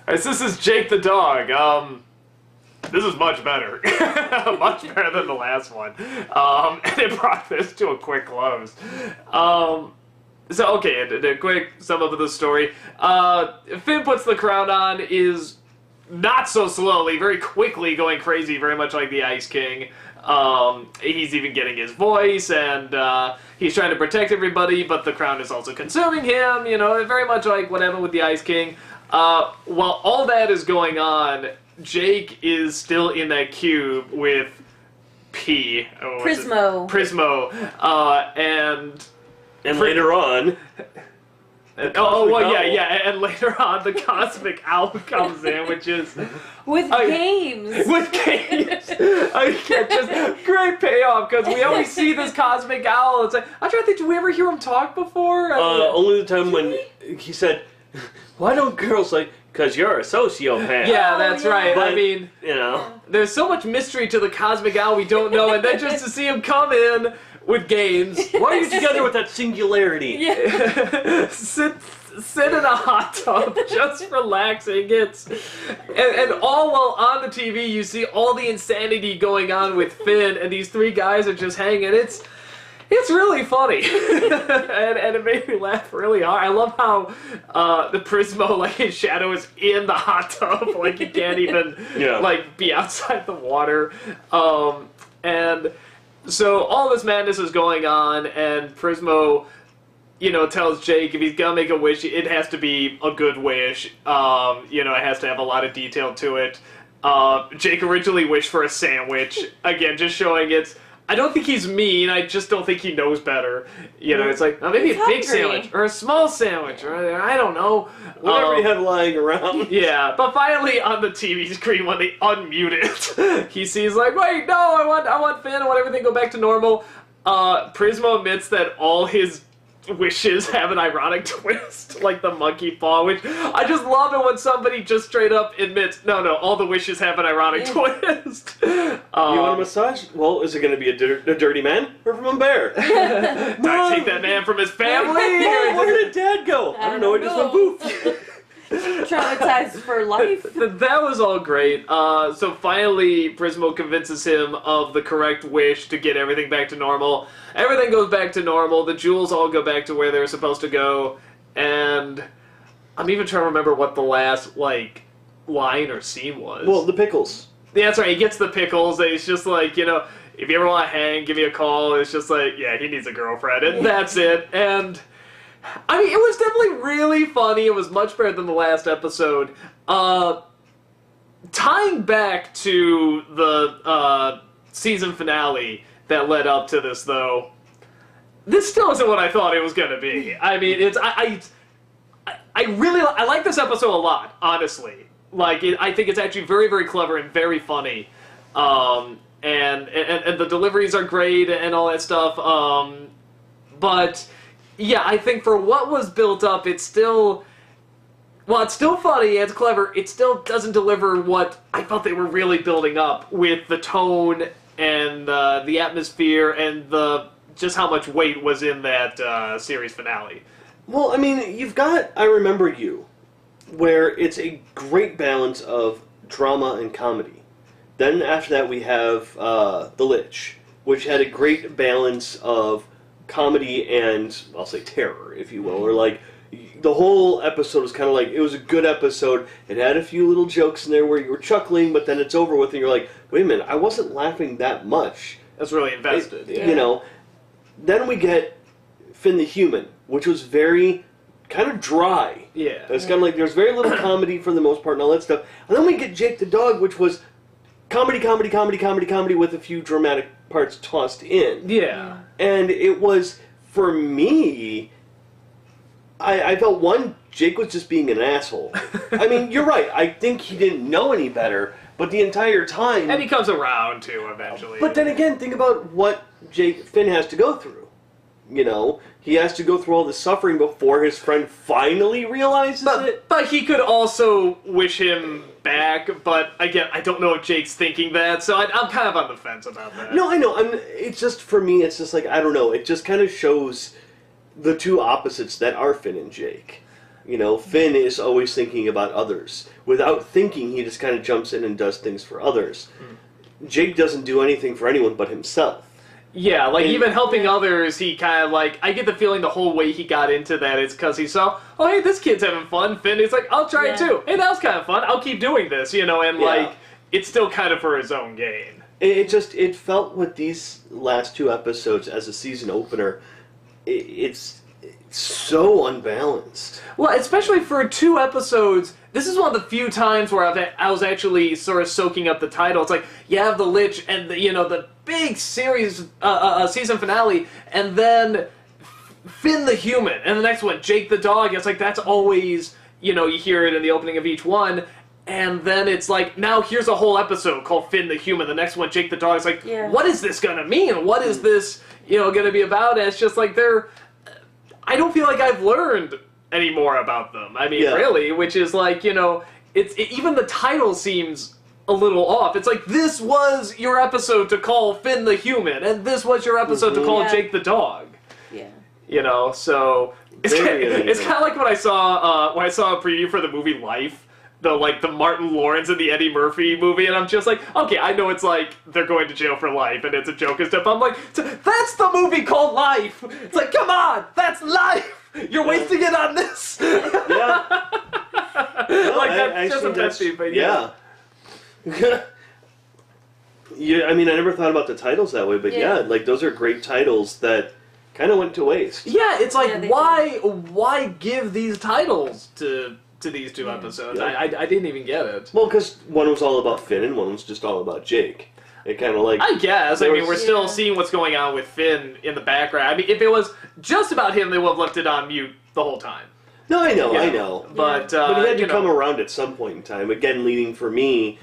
This is Jake the dog. This is much better. Much better than the last one. And it brought this to a quick close. So, okay, a quick sum up of the story. Finn puts the crown on, is not so slowly, very quickly going crazy, very much like the Ice King. He's even getting his voice, and he's trying to protect everybody, but the crown is also consuming him, you know, very much like what happened with the Ice King. While all that is going on, Jake is still in that cube with P. Prismo. Prismo. And later on... and later on the Cosmic Owl comes in, which is... With games! With games! Just great payoff, because we always see this Cosmic Owl. It's like, I'm trying to think, did we ever hear him talk before? Only the time when he said, why don't girls like... Because you're a sociopath. Yeah, that's right. But, I mean, you know, there's so much mystery to the Cosmic Owl we don't know, and then just to see him come in with games. Why are you together with that singularity? Yeah. sit in a hot tub, just relaxing. And all while on the TV, you see all the insanity going on with Finn, and these three guys are just hanging. It's really funny, and it made me laugh really hard. I love how the Prismo, like, his shadow is in the hot tub, like he can't even like be outside the water. And so all this madness is going on, and Prismo, you know, tells Jake if he's gonna make a wish, it has to be a good wish. You know, it has to have a lot of detail to it. Jake originally wished for a sandwich. Again, just showing it's. I don't think he's mean, I just don't think he knows better. You know, it's like, maybe a big sandwich, or a small sandwich, or I don't know. Whatever you have lying around. Yeah, but finally on the TV screen, when they unmute it, he sees like, wait, no, I want Finn, I want everything to go back to normal. Prismo admits that all his wishes have an ironic twist, like the monkey paw, which I just love it when somebody just straight up admits, no, all the wishes have an ironic twist. You want a massage? Well, is it going to be a dirty man or from a bear? Did I take that man from his family? Where did Dad go? I don't know, it just went poof. Traumatized for life. That was all great. So finally, Prismo convinces him of the correct wish to get everything back to normal. Everything goes back to normal. The jewels all go back to where they're supposed to go. And I'm even trying to remember what the last, like, line or scene was. Well, the pickles. Yeah, that's right. He gets the pickles. And he's just like, you know, if you ever want to hang, give me a call. It's just like, yeah, he needs a girlfriend. And that's it. And... I mean, it was definitely really funny. It was much better than the last episode. Tying back to the season finale that led up to this, though, this still isn't what I thought it was going to be. I mean, I like this episode a lot, honestly. Like, I think it's actually very, very clever and very funny. And the deliveries are great and all that stuff. But... yeah, I think for what was built up, it's still... Well, it's still funny, it's clever, it still doesn't deliver what I thought they were really building up with the tone and the atmosphere and just how much weight was in that series finale. Well, I mean, you've got I Remember You, where it's a great balance of drama and comedy. Then after that we have The Lich, which had a great balance of comedy and, I'll say, terror, if you will. Or, like, the whole episode was kind of like, it was a good episode. It had a few little jokes in there where you were chuckling, but then it's over with and you're like, wait a minute, I wasn't laughing that much. That's really invested. You know. Then we get Finn the Human, which was very kind of dry. Yeah. It's kind of like, there's very little comedy for the most part and all that stuff. And then we get Jake the Dog, which was comedy with a few dramatic parts tossed in. Yeah. And it was, for me, I felt, one, Jake was just being an asshole. I mean, you're right, I think he didn't know any better, but the entire time... And he comes around, too, eventually. But then again, think about what Finn has to go through. You know, he has to go through all the suffering before his friend finally realizes it. But he could also wish him back, but again, I don't know if Jake's thinking that, so I'm kind of on the fence about that. No, I know. It's just, for me, it's just like, I don't know. It just kind of shows the two opposites that are Finn and Jake. Finn is always thinking about others. Without thinking, he just kind of jumps in and does things for others. Jake doesn't do anything for anyone but himself. Yeah, even helping others, he kind of I get the feeling the whole way he got into that is because he saw, oh, hey, this kid's having fun. Finn, he's like, I'll try it too. Hey, that was kind of fun. I'll keep doing this, and it's still kind of for his own gain. It felt with these last 2 episodes as a season opener, it's so unbalanced. Well, especially for 2 episodes, this is one of the few times where I was actually sort of soaking up the title. It's like, you have the Lich and the big series, season finale, and then Finn the human, and the next one, Jake the dog. It's like, that's always, you hear it in the opening of each one, and then it's like, now here's a whole episode called Finn the human, the next one, Jake the dog. It's like, what is this gonna mean? What is this, gonna be about? And it's just like, I don't feel like I've learned any more about them. I mean, really, which is like, even the title seems a little off. It's like, this was your episode to call Finn the human, and this was your episode to call Jake the dog. Yeah. So it's kind of like when I saw a preview for the movie Life, the Martin Lawrence and the Eddie Murphy movie, and I'm just like, okay, I know it's like they're going to jail for life and it's a joke and stuff. I'm like, that's the movie called Life. It's like, come on, that's life. You're wasting it on this. Yeah. That's just a pet peeve, but yeah. I mean, I never thought about the titles that way, but those are great titles that kind of went to waste. Yeah, it's like, why give these titles to these 2 episodes? Yeah. I didn't even get it. Well, because one was all about Finn and one was just all about Jake. It kind of I guess. I mean, we're still seeing what's going on with Finn in the background. I mean, if it was just about him, they would have left it on mute the whole time. No, I know. But he had to come around at some point in time. Again, leading for me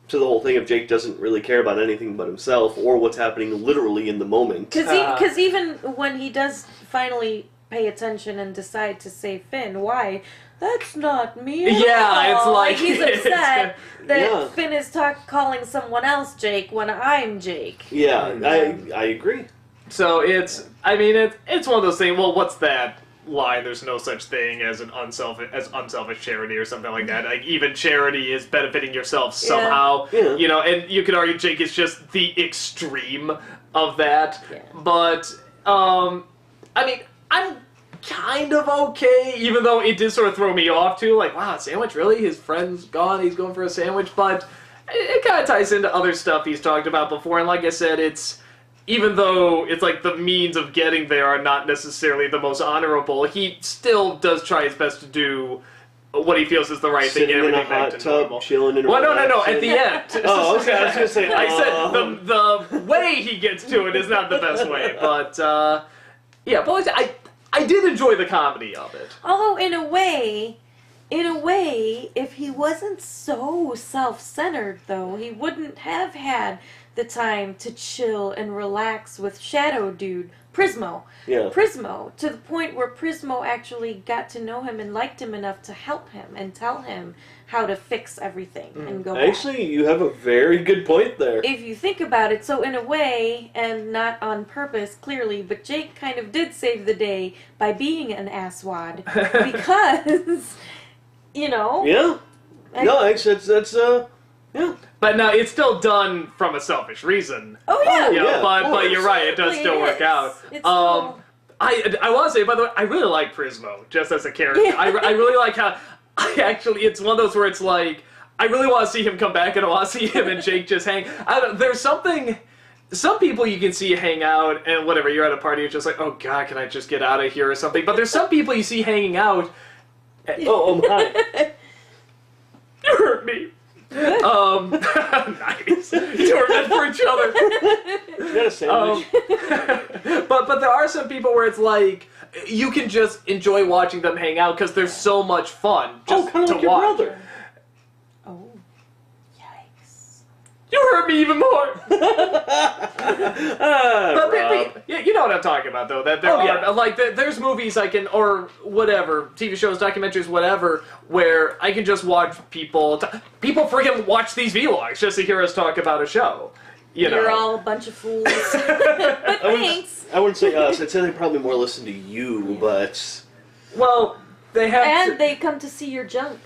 to the whole thing of Jake doesn't really care about anything but himself or what's happening literally in the moment. Because even when he does finally pay attention and decide to save Finn, why? That's not me at it's all. like he's upset that Finn is calling someone else Jake when I'm Jake. Yeah, I agree. So it's one of those things. Well, what's that line? There's no such thing as unselfish charity or something like that. Like, even charity is benefiting yourself somehow. Yeah. And you could argue Jake is just the extreme of that. Yeah. But I'm kind of okay, even though it did sort of throw me off too. Like, wow, sandwich, really? His friend's gone, he's going for a sandwich? But it kind of ties into other stuff he's talked about before, and like I said, even though it's like the means of getting there are not necessarily the most honorable, he still does try his best to do what he feels is the right thing. Sitting in a hot tub, chilling and no, at the end. Oh, okay, I was going to say... I said the way he gets to it is not the best way, but, but I did enjoy the comedy of it. Although, in a way, if he wasn't so self-centered, though, he wouldn't have had the time to chill and relax with Shadow Dude, Prismo. Yeah. Prismo, to the point where Prismo actually got to know him and liked him enough to help him and tell him how to fix everything and go back. Actually, you have a very good point there. If you think about it, so in a way, and not on purpose, clearly, but Jake kind of did save the day by being an asswad. Because, Yeah. Actually, that's yeah. But no, it's still done from a selfish reason. Oh, yeah. But you're right, it does still work out. I want to say, by the way, I really like Prismo, just as a character. Yeah. I really like how... it's one of those where it's like, I really want to see him come back, and I want to see him and Jake just hang. There's something... Some people you can see hang out, and whatever, you're at a party, you're just like, oh god, can I just get out of here or something? But there's some people you see hanging out... Oh my. You hurt me. Nice. We're meant for each other. You got a sandwich. But there are some people where it's like, you can just enjoy watching them hang out because they're so much fun just kind of to like your watch. brother. Oh, yikes. You hurt me even more. But you know what I'm talking about, though. That there are like there's movies I can, or whatever, TV shows, documentaries, whatever, where I can just watch people freaking watch these vlogs just to hear us talk about a show. You're all a bunch of fools. But thanks. I wouldn't say us. I'd say they probably more listen to you, but... Well, They have And they come to see your junk,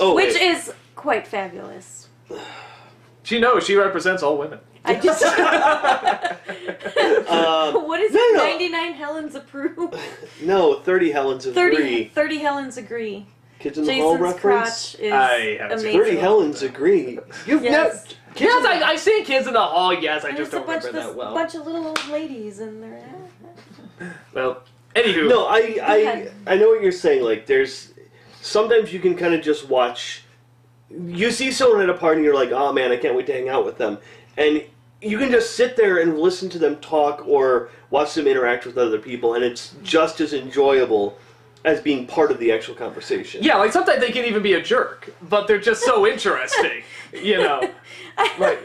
Oh, which wait. is quite fabulous. She knows she represents all women. I just. What is no, it? no. 99 Helens approve. No, 30 Helens agree. 30 Helens agree. Kids in the Hall Jason's reference? crotch is I haven't seen amazing. 30 Helens agree. You've Yes. never... Kids Yes, in the- I've seen Kids in the Hall, yes, I And just it's a don't bunch, remember that well. bunch of little old ladies in there. Well, anywho. No, ahead. I know what you're saying. Like, there's... Sometimes you can kind of just watch... You see someone at a party and you're like, oh man, I can't wait to hang out with them. And you can just sit there and listen to them talk or watch them interact with other people, and it's just as enjoyable as being part of the actual conversation. Yeah, like sometimes they can even be a jerk, but they're just so interesting, you know. Like,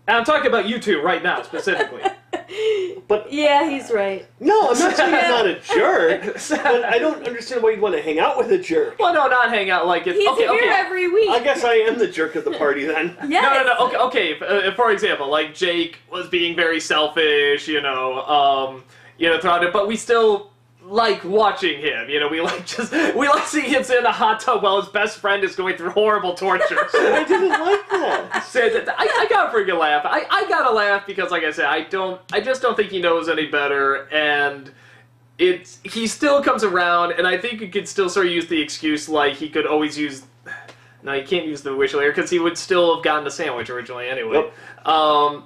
and I'm talking about you two right now, specifically. But Yeah, he's right. no, I'm not saying he's not a jerk, but I don't understand why you'd want to hang out with a jerk. Well, no, not hang out like it's He's okay. here every week. I guess I am the jerk of the party then. Yes. No. Okay. For example, like Jake was being very selfish, throughout it, but we still like watching him. You know, we like seeing him sit in a hot tub while his best friend is going through horrible torture. I didn't like that. So I got a freaking laugh. I got a laugh because, like I said, I just don't think he knows any better, and he still comes around, and I think you could still sort of use the excuse like he could always use. No, you can't use the wish later because he would still have gotten the sandwich originally anyway. Yep.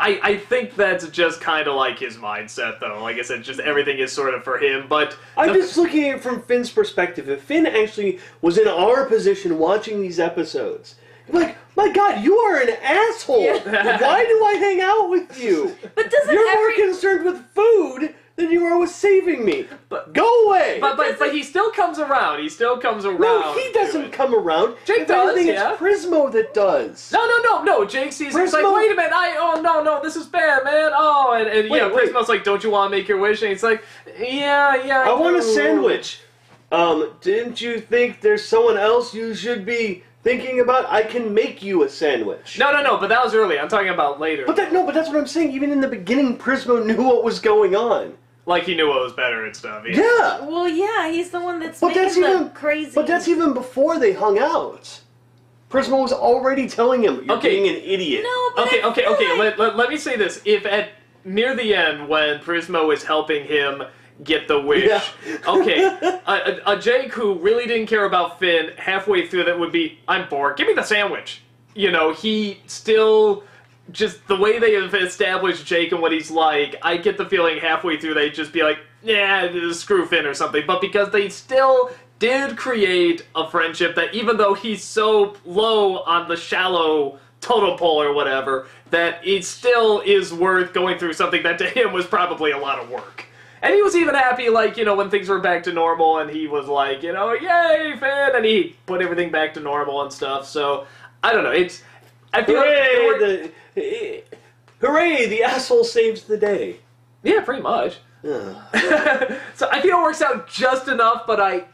I think that's just kind of like his mindset, though. Like I said, just everything is sort of for him, but... I'm just looking at it from Finn's perspective. If Finn actually was in our position watching these episodes, he'd be like, my God, you are an asshole. Yeah. Why do I hang out with you? But doesn't You're every... more concerned with food than you are with saving me. Go away. But he still comes around. He still comes around. No, he to doesn't it. come around. Jake If does, anything, yeah. it's Prismo that does. No. Jake sees it. He's like, Prismo- wait a minute. No, this is bad, man. Oh, and Wait. Prismo's like, don't you want to make your wish? And he's like, yeah. I want a do." sandwich. Didn't you think there's someone else you should be thinking about? I can make you a sandwich. No, but that was early. I'm talking about later. But that's what I'm saying. Even in the beginning, Prismo knew what was going on. Like he knew what was better and stuff. Yeah. Well, yeah, he's the one that's But making that's them even crazy. But that's even before they hung out. Prismo was already telling him, "You're Okay. being an idiot." No, but Okay. I feel like... Let me say this: if at near the end when Prismo is helping him get the wish, Yeah. okay, a Jake who really didn't care about Finn halfway through that would be, I'm bored. Give me the sandwich. You know, he still. Just the way they have established Jake and what he's like, I get the feeling halfway through they'd just be like, yeah, screw Finn or something. But because they still did create a friendship that even though he's so low on the shallow totem pole or whatever, that it still is worth going through something that to him was probably a lot of work. And he was even happy, like, when things were back to normal and he was like, yay, Finn, and he put everything back to normal and stuff. So, I don't know, I feel Hooray! The asshole saves the day. yeah, pretty much. Ugh. So I feel it works out just enough, but I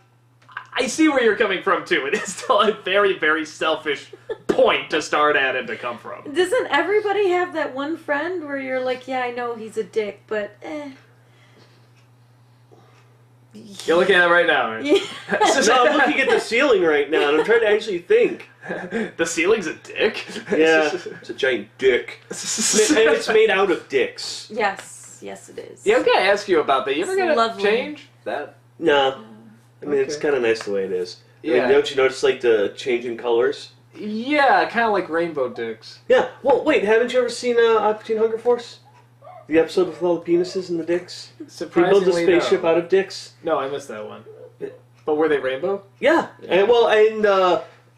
see where you're coming from too. It is still a very, very selfish point to start at and to come from. Doesn't everybody have that one friend where you're like, yeah, I know he's a dick, but You're looking at it right now. Right? Yeah. No, I'm looking at the ceiling right now, and I'm trying to actually think. The ceiling's a dick. Yeah, it's a giant dick. And it's made out of dicks. Yes, it is. Yeah, I was gonna ask you about that. You ever It's gonna lovely. change that? No. I mean, it's Okay. kind of nice the way it is. I mean, Yeah. don't you notice, like, the change in colors? Yeah, kind of like rainbow dicks. Yeah. Well, wait, haven't you ever seen Operation Hunger Force? The episode with all the penises and the dicks? He built a Surprisingly, spaceship no. out of dicks? No, I missed that one. But were they rainbow? Yeah. And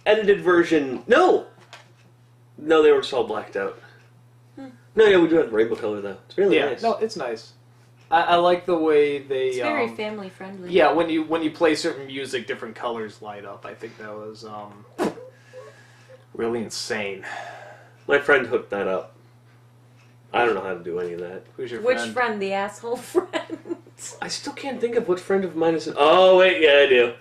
edited version... No! No, they were just all blacked out. No, yeah, we do have the rainbow color, though. It's really Yeah, nice. no, it's nice. I like the way they. It's very family friendly. Yeah, when you play certain music, different colors light up. I think that was really insane. My friend hooked that up. I don't know how to do any of that. Who's your Which friend? friend? The asshole friend? I still can't think of what friend of mine is. Oh, wait, yeah, I do.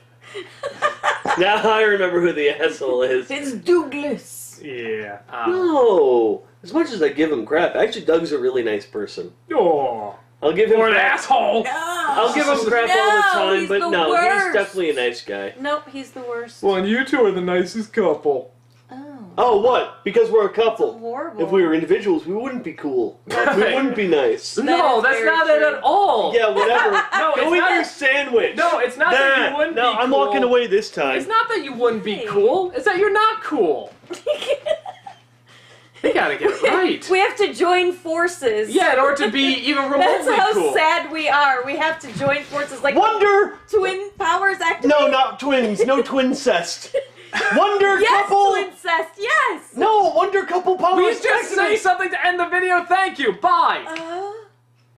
Now I remember who the asshole is. It's Douglas. Yeah. No! As much as I give him crap, actually, Doug's a really nice person. Oh. I'll give him You're an crap. asshole! No. I'll give him crap all the time, he's but the no, worst. he's definitely a nice guy. Nope, he's the worst. Well, and you two are the nicest couple. Oh. Oh, what? Because we're a couple. That's horrible. If we were individuals, we wouldn't be cool. We wouldn't be nice. No, is that's very not it true. at all. Yeah, whatever. No, Go it's eat not- your sandwich. No, it's not that you wouldn't no, be I'm cool. walking away this time. It's not that you wouldn't be Hey. cool. It's that you're not cool. You gotta get it right. We have to join forces. Yeah, in order to be even remotely That's how cool. sad we are. We have to join forces like Wonder! twin powers activate. No, not twins. No twincest. Wonder Yes, couple! twincest, yes! No, Wonder couple powers. We just say activate. something to end the video. Thank you. Bye. Oh.